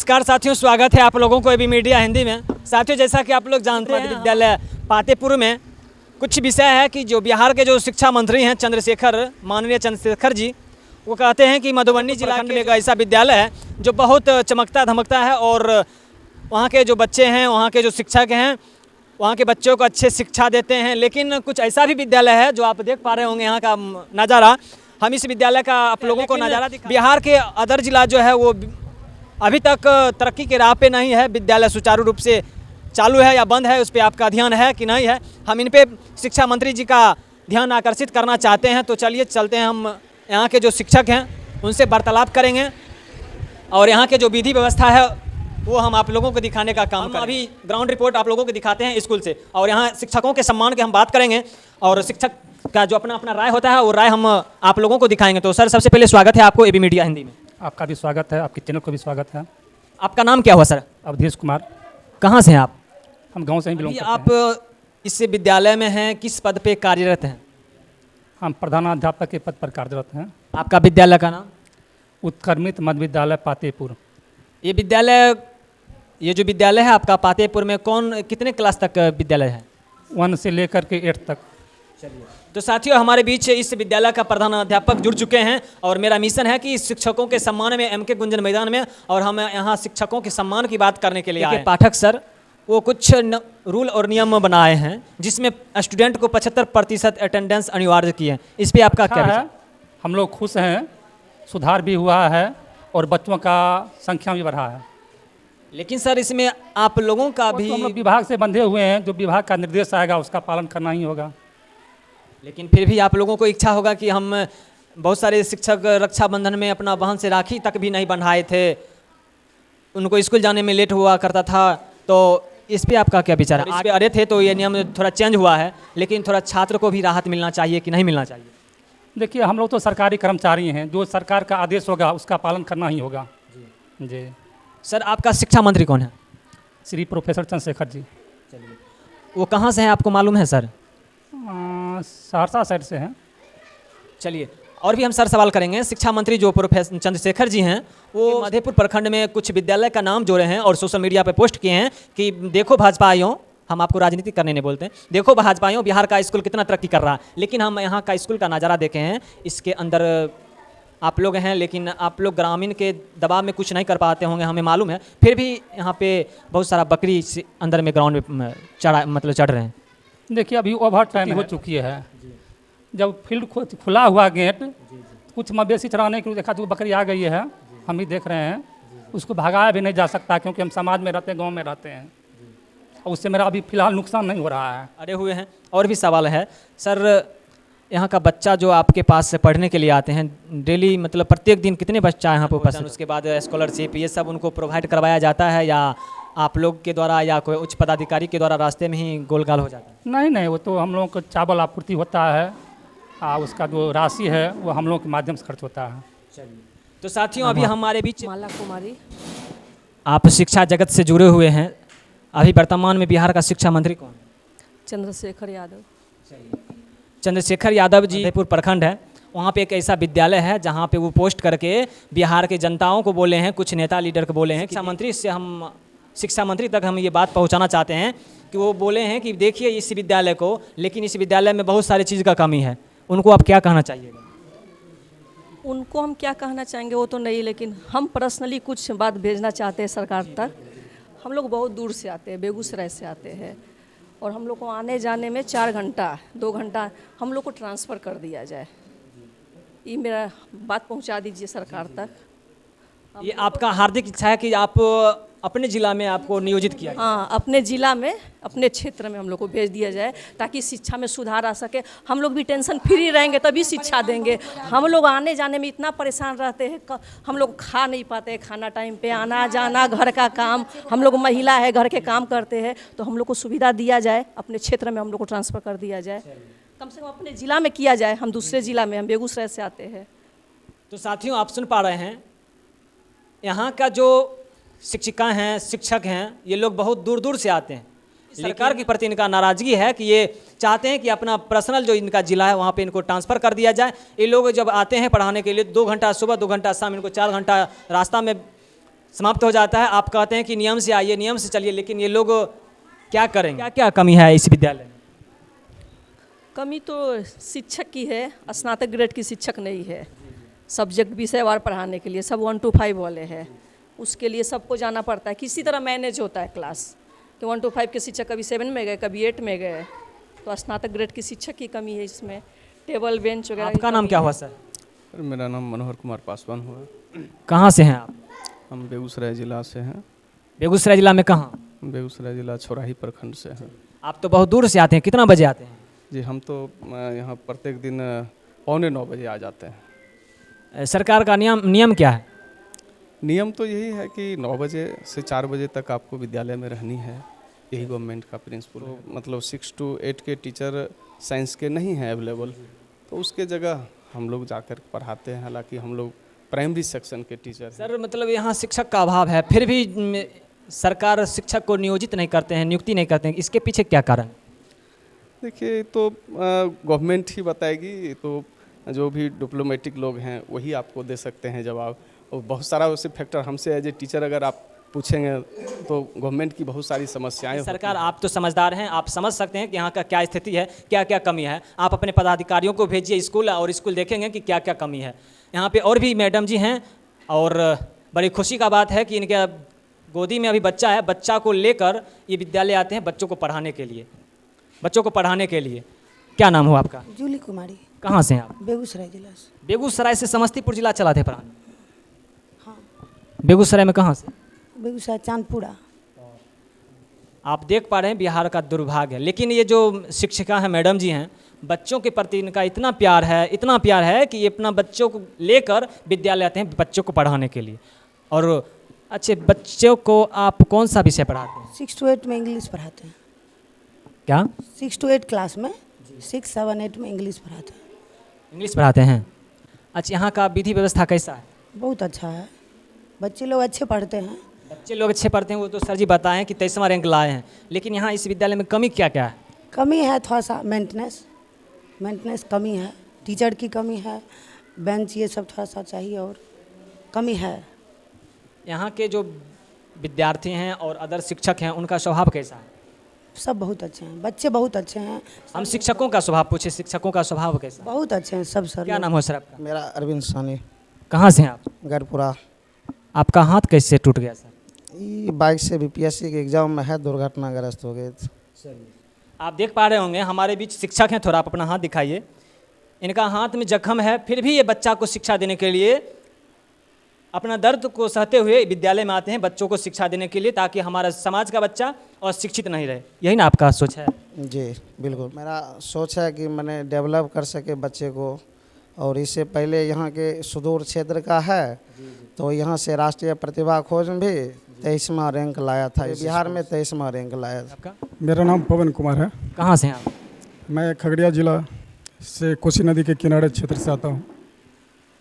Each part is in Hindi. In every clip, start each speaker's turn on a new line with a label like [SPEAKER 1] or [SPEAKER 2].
[SPEAKER 1] नमस्कार साथियों, स्वागत है आप लोगों को एबी मीडिया हिंदी में। साथियों, जैसा कि आप लोग जानते हैं, विद्यालय पातेपुर में कुछ विषय है कि जो बिहार के जो शिक्षा मंत्री हैं माननीय चंद्रशेखर जी, वो कहते हैं कि मधुबनी जिला में एक ऐसा विद्यालय है जो बहुत चमकता धमकता है और वहाँ के जो बच्चे हैं, वहाँ के जो शिक्षक हैं, वहाँ के बच्चों को अच्छे शिक्षा देते हैं। लेकिन कुछ ऐसा भी विद्यालय है जो आप देख पा रहे होंगे यहाँ का नज़ारा। हम इस विद्यालय का आप लोगों को नज़ारा बिहार के अदर जिला जो है वो अभी तक तरक्की के राह पे नहीं है। विद्यालय सुचारू रूप से चालू है या बंद है, उस पर आपका ध्यान है कि नहीं है। हम इन पे शिक्षा मंत्री जी का ध्यान आकर्षित करना चाहते हैं। तो चलिए चलते हैं, हम यहाँ के जो शिक्षक हैं उनसे वार्तालाप करेंगे और यहाँ के जो विधि व्यवस्था है वो हम आप लोगों को दिखाने का काम करें। अभी ग्राउंड रिपोर्ट आप लोगों को दिखाते हैं स्कूल से, और यहाँ शिक्षकों के सम्मान की हम बात करेंगे और शिक्षक का जो अपना अपना राय होता है वो राय हम आप लोगों को दिखाएंगे। तो सर, सबसे पहले स्वागत है आपको एबी मीडिया हिंदी में।
[SPEAKER 2] आपका भी स्वागत है, आपके चैनल को भी स्वागत है।
[SPEAKER 1] आपका नाम क्या हुआ सर?
[SPEAKER 2] अवधेश कुमार।
[SPEAKER 1] कहाँ से हैं आप?
[SPEAKER 2] हम गांव से ही बिलोंग करते हैं।
[SPEAKER 1] आप इस विद्यालय में हैं, किस पद पे कार्यरत हैं?
[SPEAKER 2] हम प्रधानाध्यापक के पद पर कार्यरत हैं।
[SPEAKER 1] आपका विद्यालय का नाम?
[SPEAKER 2] उत्क्रमित मध्य विद्यालय पातेपुर।
[SPEAKER 1] ये जो विद्यालय है आपका पातेपुर में कितने क्लास तक विद्यालय है?
[SPEAKER 2] 1 से लेकर के 8 तक।
[SPEAKER 1] चलिए, तो साथियों, हमारे बीच इस विद्यालय का प्रधानाध्यापक जुड़ चुके हैं और मेरा मिशन है कि शिक्षकों के सम्मान में MK गुंजन मैदान में, और हम यहाँ शिक्षकों के सम्मान की बात करने के लिए आए। पाठक सर वो कुछ रूल और नियम बनाए हैं जिसमें स्टूडेंट को 75% अटेंडेंस अनिवार्य की है। इस पर आपका क्या है?
[SPEAKER 2] हम लोग खुश हैं, सुधार भी हुआ है और बच्चों का संख्या भी बढ़ा है।
[SPEAKER 1] लेकिन सर, इसमें आप लोगों का भी
[SPEAKER 2] हम लोग विभाग से बंधे हुए हैं, जो विभाग का निर्देश आएगा उसका पालन करना ही होगा।
[SPEAKER 1] लेकिन फिर भी आप लोगों को इच्छा होगा कि हम बहुत सारे शिक्षक रक्षाबंधन में अपना बहन से राखी तक भी नहीं बंधाए थे, उनको स्कूल जाने में लेट हुआ करता था। तो इस पे आपका क्या विचार है? आगे अरे थे तो ये नियम थोड़ा चेंज हुआ है, लेकिन थोड़ा छात्र को भी राहत मिलना चाहिए कि नहीं मिलना चाहिए?
[SPEAKER 2] देखिए, हम लोग तो सरकारी कर्मचारी हैं, जो सरकार का आदेश होगा उसका पालन करना ही होगा। जी
[SPEAKER 1] सर, आपका शिक्षा मंत्री कौन है?
[SPEAKER 2] श्री प्रोफेसर चंद्रशेखर जी।
[SPEAKER 1] चलिए, वो कहाँ से हैं आपको मालूम है सर?
[SPEAKER 2] सहरसा साइड से हैं।
[SPEAKER 1] चलिए, और भी हम सर सवाल करेंगे। शिक्षा मंत्री जो प्रोफेसर चंद्रशेखर जी हैं वो मधेपुर प्रखंड में कुछ विद्यालय का नाम जोड़े हैं और सोशल मीडिया पे पोस्ट किए हैं कि देखो भाजपाइयों, हम आपको राजनीति करने नहीं बोलते हैं, देखो भाजपाइयों बिहार का स्कूल कितना तरक्की कर रहा है। लेकिन हम यहाँ का स्कूल का नज़ारा देखे हैं, इसके अंदर आप लोग हैं, लेकिन आप लोग ग्रामीण के दबाव में कुछ नहीं कर पाते होंगे, हमें मालूम है। फिर भी यहाँ पे बहुत सारा बकरी अंदर में ग्राउंड में चढ़ रहे हैं।
[SPEAKER 2] देखिए, अभी ओवर टाइम हो चुकी है। जब फील्ड खुला हुआ गेट, कुछ मवेशी चराने के लिए देखा तो बकरी आ गई है, हम ही देख रहे हैं। उसको भगाया भी नहीं जा सकता क्योंकि हम समाज में रहते हैं, गांव में रहते हैं, और उससे मेरा अभी फिलहाल नुकसान नहीं हो रहा है।
[SPEAKER 1] अरे हुए हैं। और भी सवाल है सर, यहाँ का बच्चा जो आपके पास से पढ़ने के लिए आते हैं डेली, मतलब प्रत्येक दिन कितने बच्चा यहाँ पे उपस्थित? उसके बाद स्कॉलरशिप ये सब उनको प्रोवाइड करवाया जाता है या आप लोग के द्वारा या कोई उच्च पदाधिकारी के द्वारा रास्ते में ही गोलगाल हो जाता है?
[SPEAKER 2] नहीं, वो तो हम लोगों को चावल आपूर्ति होता है, उसका जो राशि है वो हम लोगों के माध्यम से खर्च होता है।
[SPEAKER 1] चलिए, तो साथियों, अभी हमारे बीच
[SPEAKER 3] माला कुमारी।
[SPEAKER 1] आप शिक्षा जगत से जुड़े हुए हैं। अभी वर्तमान में बिहार का शिक्षा मंत्री कौन है?
[SPEAKER 3] चंद्रशेखर यादव।
[SPEAKER 1] चंद्रशेखर यादव जी। मधेपुर प्रखंड है, वहाँ पे एक ऐसा विद्यालय है जहाँ पे वो पोस्ट करके बिहार के जनताओं को बोले हैं, कुछ नेता लीडर को बोले हैं। शिक्षा मंत्री तक हम ये बात पहुँचाना चाहते हैं कि वो बोले हैं कि देखिए इस विद्यालय को, लेकिन इस विद्यालय में बहुत सारी चीज़ का कमी है। उनको आप क्या कहना चाहिएगा?
[SPEAKER 3] उनको हम क्या कहना चाहेंगे वो तो नहीं, लेकिन हम पर्सनली कुछ बात भेजना चाहते हैं सरकार तक। हम लोग बहुत दूर से आते हैं, बेगूसराय से आते हैं, और हम लोग को आने जाने में 4 घंटा 2 घंटा हम लोग को ट्रांसफ़र कर दिया जाए। ये मेरा बात पहुंचा दीजिए सरकार तक।
[SPEAKER 1] ये आपका हार्दिक इच्छा है कि आप अपने ज़िला में आपको नियोजित किया जाए?
[SPEAKER 3] हाँ, अपने ज़िला में, अपने क्षेत्र में हम लोग को भेज दिया जाए ताकि शिक्षा में सुधार आ सके। हम लोग भी टेंशन फ्री रहेंगे तभी शिक्षा देंगे। हम लोग आने जाने में इतना परेशान रहते हैं, हम लोग खा नहीं पाते हैं खाना टाइम पे, आना जाना, घर का काम, हम लोग महिला है, घर के काम करते हैं। तो हम लोग को सुविधा दिया जाए, अपने क्षेत्र में हम लोग को ट्रांसफ़र कर दिया जाए, कम से कम अपने ज़िला में किया जाए। हम दूसरे ज़िला में, हम बेगूसराय से आते हैं।
[SPEAKER 1] तो साथियों, आप सुन पा रहे हैं, यहाँ का जो शिक्षिका हैं, शिक्षक हैं, ये लोग बहुत दूर दूर से आते हैं। सरकार के प्रति इनका नाराज़गी है कि ये चाहते हैं कि अपना पर्सनल जो इनका ज़िला है वहाँ पे इनको ट्रांसफ़र कर दिया जाए। ये लोग जब आते हैं पढ़ाने के लिए 2 घंटा सुबह 2 घंटा शाम, इनको 4 घंटा रास्ता में समाप्त हो जाता है। आप कहते हैं कि नियम से आइए, नियम से चलिए, लेकिन ये लोग क्या करेंगे? क्या क्या कमी है इस विद्यालय में?
[SPEAKER 3] कमी तो शिक्षक की है, स्नातक ग्रेड की शिक्षक नहीं है। सब्जेक्ट विषयवार पढ़ाने के लिए सब 1 to 5 वाले हैं, उसके लिए सबको जाना पड़ता है। किसी तरह मैनेज होता है क्लास कि 1 to 5 के शिक्षक कभी 7 में गए, कभी 8 में गए। तो स्नातक ग्रेड की शिक्षक की कमी है इसमें, टेबल बेंच वगैरह।
[SPEAKER 1] आपका नाम क्या हुआ सर?
[SPEAKER 4] सर मेरा नाम मनोहर कुमार पासवान हुआ।
[SPEAKER 1] कहाँ से हैं आप?
[SPEAKER 4] हम बेगूसराय ज़िला से हैं।
[SPEAKER 1] बेगूसराय जिला में कहाँ?
[SPEAKER 4] बेगूसराय ज़िला छौराही प्रखंड से हैं।
[SPEAKER 1] आप तो बहुत दूर से आते हैं, कितना बजे आते हैं?
[SPEAKER 4] जी हम तो यहाँ प्रत्येक दिन 8:45 बजे आ जाते हैं।
[SPEAKER 1] सरकार का नियम क्या है?
[SPEAKER 4] नियम तो यही है कि 9 बजे से 4 बजे तक आपको विद्यालय में रहनी है, यही गवर्नमेंट का प्रिंसिपल है। मतलब 6 to 8 के टीचर साइंस के नहीं हैं अवेलेबल, तो उसके जगह हम लोग जाकर पढ़ाते हैं। हालांकि हम लोग प्राइमरी सेक्शन के टीचर हैं।
[SPEAKER 1] सर मतलब यहाँ शिक्षक का अभाव है, फिर भी सरकार शिक्षक को नियोजित नहीं करते हैं, नियुक्ति नहीं करते हैं, इसके पीछे क्या कारण?
[SPEAKER 4] देखिए तो गवर्नमेंट ही बताएगी, तो जो भी डिप्लोमेटिक लोग हैं वही आपको दे सकते हैं जवाब। और बहुत सारा वैसे फैक्टर हमसे एज ए टीचर अगर आप पूछेंगे तो गवर्नमेंट की बहुत सारी समस्याएं
[SPEAKER 1] सरकार, आप तो समझदार हैं, आप समझ सकते हैं कि यहाँ का क्या स्थिति है, क्या क्या कमी है। आप अपने पदाधिकारियों को भेजिए स्कूल, और स्कूल देखेंगे कि क्या क्या कमी है। यहाँ पे और भी मैडम जी हैं, और बड़ी खुशी का बात है कि इनके गोदी में अभी बच्चा है। बच्चा को लेकर ये विद्यालय आते हैं बच्चों को पढ़ाने के लिए, बच्चों को पढ़ाने के लिए। क्या नाम हो आपका?
[SPEAKER 5] जूली कुमारी।
[SPEAKER 1] कहाँ से हैं आप?
[SPEAKER 5] बेगूसराय जिला से।
[SPEAKER 1] बेगूसराय से समस्तीपुर जिला चलाते पढ़ाने?
[SPEAKER 5] हाँ।
[SPEAKER 1] बेगूसराय में कहाँ से?
[SPEAKER 5] बेगूसराय चांदपुरा।
[SPEAKER 1] आप देख पा रहे हैं बिहार का दुर्भाग्य है। लेकिन ये जो शिक्षिका हैं, मैडम जी हैं, बच्चों के प्रति इनका इतना प्यार है, इतना प्यार है कि ये अपना बच्चों को लेकर विद्यालय आते हैं बच्चों को पढ़ाने के लिए। और अच्छे बच्चों को आप कौन सा विषय पढ़ाते हैं?
[SPEAKER 5] 6 to 8 में इंग्लिश पढ़ाते हैं।
[SPEAKER 1] क्या?
[SPEAKER 5] 6 to 8 क्लास में 6, 7, 8 में इंग्लिश पढ़ाते हैं।
[SPEAKER 1] इंग्लिश पढ़ाते हैं। अच्छा, यहाँ का विधि व्यवस्था कैसा है?
[SPEAKER 5] बहुत अच्छा है, बच्चे लोग अच्छे पढ़ते हैं।
[SPEAKER 1] बच्चे लोग अच्छे पढ़ते हैं, वो तो सर जी बताएं कि 23वां रैंक लाए हैं। लेकिन यहाँ इस विद्यालय में कमी क्या क्या है?
[SPEAKER 5] कमी है थोड़ा सा मेंटेनेंस कमी है, टीचर की कमी है, बेंच ये सब थोड़ा सा चाहिए और कमी है।
[SPEAKER 1] यहाँ के जो विद्यार्थी हैं और अदर शिक्षक हैं, उनका स्वभाव कैसा है?
[SPEAKER 5] सब बहुत अच्छे हैं, बच्चे बहुत अच्छे हैं।
[SPEAKER 1] हम शिक्षकों का स्वभाव पूछे, शिक्षकों का स्वभाव कैसा है?
[SPEAKER 5] बहुत अच्छे हैं सब सर।
[SPEAKER 1] क्या नाम हो सर आपका?
[SPEAKER 6] मेरा अरविंद सानी,
[SPEAKER 1] कहाँ से हैं आप?
[SPEAKER 6] गरपुरा।
[SPEAKER 1] आपका हाथ कैसे टूट गया सर?
[SPEAKER 6] ये बाइक से बीपीएससी के एग्जाम में है, दुर्घटनाग्रस्त हो गए थे।
[SPEAKER 1] आप देख पा रहे होंगे हमारे बीच शिक्षक हैं, थोड़ा आप अपना हाथ दिखाइए। इनका हाथ में जख्म है, फिर भी ये बच्चा को शिक्षा देने के लिए अपना दर्द को सहते हुए विद्यालय में आते हैं बच्चों को शिक्षा देने के लिए, ताकि हमारा समाज का बच्चा और शिक्षित नहीं रहे। यही ना आपका सोच है?
[SPEAKER 6] जी बिल्कुल, मेरा सोच है कि मैंने डेवलप कर सके बच्चे को। और इससे पहले यहाँ के सुदूर क्षेत्र का है, तो यहाँ से राष्ट्रीय प्रतिभा खोज में भी 23वां रैंक लाया था। बिहार में 23वां रैंक लाया था।
[SPEAKER 1] आपका?
[SPEAKER 7] मेरा नाम पवन कुमार है।
[SPEAKER 1] कहाँ से हैं आप?
[SPEAKER 7] मैं खगड़िया जिला से कोसी नदी के किनारे क्षेत्र से आता हूँ।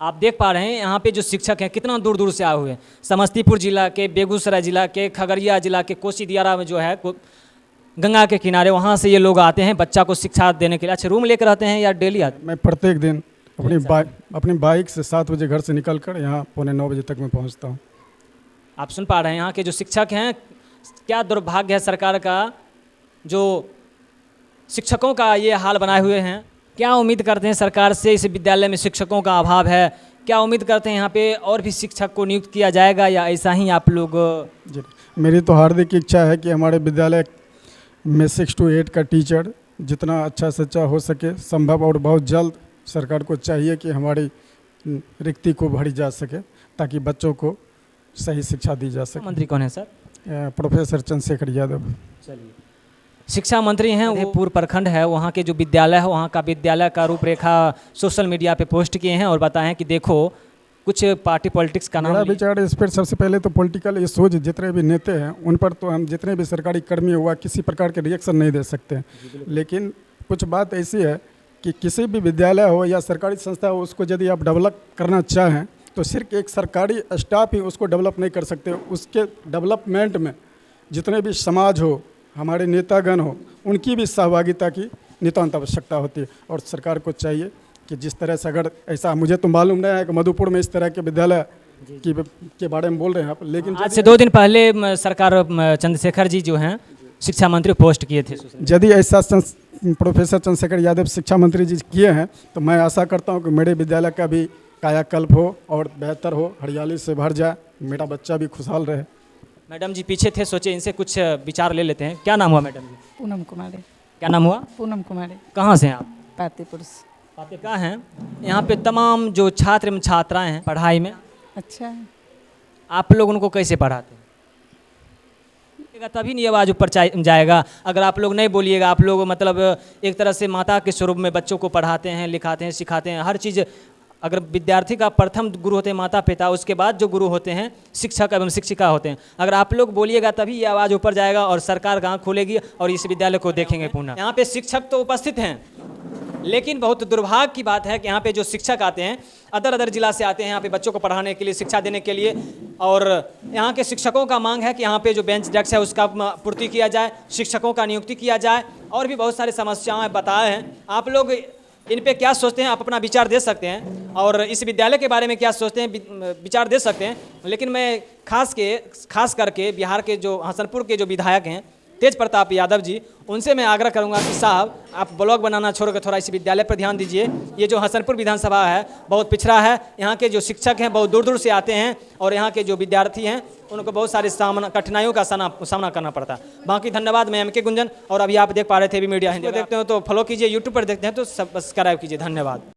[SPEAKER 1] आप देख पा रहे हैं यहाँ पे जो शिक्षक हैं कितना दूर दूर से आए हुए हैं। समस्तीपुर जिला के, बेगूसराय जिला के, खगड़िया जिला के, कोसी दियारा में जो है गंगा के किनारे, वहाँ से ये लोग आते हैं बच्चा को शिक्षा देने के लिए। अच्छा, रूम लेकर रहते हैं या डेली आते हैं?
[SPEAKER 7] मैं प्रत्येक दिन अपनी बाइक से 7 बजे घर से निकल कर यहाँ 8:45 बजे तक मैं पहुँचता हूँ।
[SPEAKER 1] आप सुन पा रहे हैं यहाँ के जो शिक्षक हैं, क्या दुर्भाग्य है सरकार का, जो शिक्षकों का ये हाल बनाए हुए हैं। क्या उम्मीद करते हैं सरकार से? इस विद्यालय में शिक्षकों का अभाव है, क्या उम्मीद करते हैं यहाँ पे और भी शिक्षक को नियुक्त किया जाएगा, या ऐसा ही आप लोग?
[SPEAKER 7] जी, मेरी तो हार्दिक इच्छा है कि हमारे विद्यालय में 6 to 8 का टीचर जितना अच्छा से अच्छा हो सके संभव, और बहुत जल्द सरकार को चाहिए कि हमारी रिक्ति को भरी जा सके, ताकि बच्चों को सही शिक्षा दी जा सके।
[SPEAKER 1] मंत्री कौन है सर?
[SPEAKER 7] प्रोफेसर चंद्रशेखर यादव।
[SPEAKER 1] चलिए, शिक्षा मंत्री हैं वो। पूर्व प्रखंड है, वहाँ के जो विद्यालय है, वहाँ का विद्यालय का रूपरेखा सोशल मीडिया पे पोस्ट किए हैं और बताएं कि देखो कुछ पार्टी पॉलिटिक्स का नाम
[SPEAKER 7] मेरा विचार इस पर सबसे पहले तो पॉलिटिकल इशूज जितने भी नेता हैं उन पर तो हम जितने भी सरकारी कर्मी हुआ किसी प्रकार के रिएक्शन नहीं दे सकते। लेकिन कुछ बात ऐसी है कि किसी भी विद्यालय हो या सरकारी संस्था हो, उसको यदि आप डेवलप करना चाहें तो सिर्फ एक सरकारी स्टाफ ही उसको डेवलप नहीं कर सकते। उसके डेवलपमेंट में जितने भी समाज हो, हमारे नेतागण हो, उनकी भी सहभागिता की नितांत आवश्यकता होती है। और सरकार को चाहिए कि जिस तरह से, अगर ऐसा, मुझे तो मालूम नहीं है कि मधुपुर में इस तरह के विद्यालय के बारे में बोल रहे हैं आप, लेकिन
[SPEAKER 1] आज से 2 दिन पहले सरकार चंद्रशेखर जी जो हैं शिक्षा मंत्री पोस्ट किए थे।
[SPEAKER 7] यदि ऐसा प्रोफेसर चंद्रशेखर यादव शिक्षा मंत्री जी किए हैं तो मैं आशा करता हूं कि मेरे विद्यालय का भी कायाकल्प हो और बेहतर हो, हरियाली से भर जाए, मेरा बच्चा भी खुशहाल रहे।
[SPEAKER 1] मैडम जी पीछे थे, सोचे इनसे कुछ विचार ले लेते हैं। क्या नाम हुआ मैडम जी?
[SPEAKER 8] पूनम कुमारी।
[SPEAKER 1] क्या नाम हुआ?
[SPEAKER 8] पूनम कुमारी।
[SPEAKER 1] कहाँ से हैं आप?
[SPEAKER 8] पातेपुर से।
[SPEAKER 1] कहाँ हैं? यहाँ पे तमाम जो छात्र एवं छात्राएँ हैं पढ़ाई में,
[SPEAKER 8] अच्छा,
[SPEAKER 1] आप लोग उनको कैसे पढ़ाते हैं? तभी नहीं आवाज़ ऊपर जाएगा। अगर आप लोग नहीं बोलिएगा, आप लोग मतलब एक तरह से माता के स्वरूप में बच्चों को पढ़ाते हैं, लिखाते हैं, सिखाते हैं, हर चीज़। अगर विद्यार्थी का प्रथम गुरु होते हैं माता पिता, उसके बाद जो गुरु होते हैं शिक्षक एवं शिक्षिका होते हैं। अगर आप लोग बोलिएगा तभी ये आवाज़ ऊपर जाएगा और सरकार गाँव खोलेगी और इस विद्यालय को देखेंगे पुनः। यहाँ पे शिक्षक तो उपस्थित हैं, लेकिन बहुत दुर्भाग्य की बात है कि यहाँ पे जो शिक्षक आते हैं अदर जिला से आते हैं यहाँ पे बच्चों को पढ़ाने के लिए, शिक्षा देने के लिए। और यहाँ के शिक्षकों का मांग है कि यहाँ पे जो बेंच डेस्क है उसका पूर्ति किया जाए, शिक्षकों का नियुक्ति किया जाए, और भी बहुत सारी समस्याएं बताए हैं। आप लोग इन पे क्या सोचते हैं, आप अपना विचार दे सकते हैं, और इस विद्यालय के बारे में क्या सोचते हैं विचार दे सकते हैं। लेकिन मैं खास करके बिहार के जो हसनपुर के जो विधायक हैं तेज प्रताप यादव जी, उनसे मैं आग्रह करूंगा कि साहब आप ब्लॉग बनाना छोड़कर थोड़ा इस विद्यालय पर ध्यान दीजिए। ये जो हसनपुर विधानसभा है बहुत पिछड़ा है, यहाँ के जो शिक्षक हैं बहुत दूर दूर से आते हैं, और यहाँ के जो विद्यार्थी हैं उनको बहुत सारे कठिनाइयों का सामना करना पड़ता है। बाकी धन्यवाद। मैं MK गुंजन, और अभी आप देख पा रहे थे भी मीडिया हिंदी देखते हो तो फॉलो कीजिए, यूट्यूब पर देखते हैं तो सब्सक्राइब कीजिए। धन्यवाद।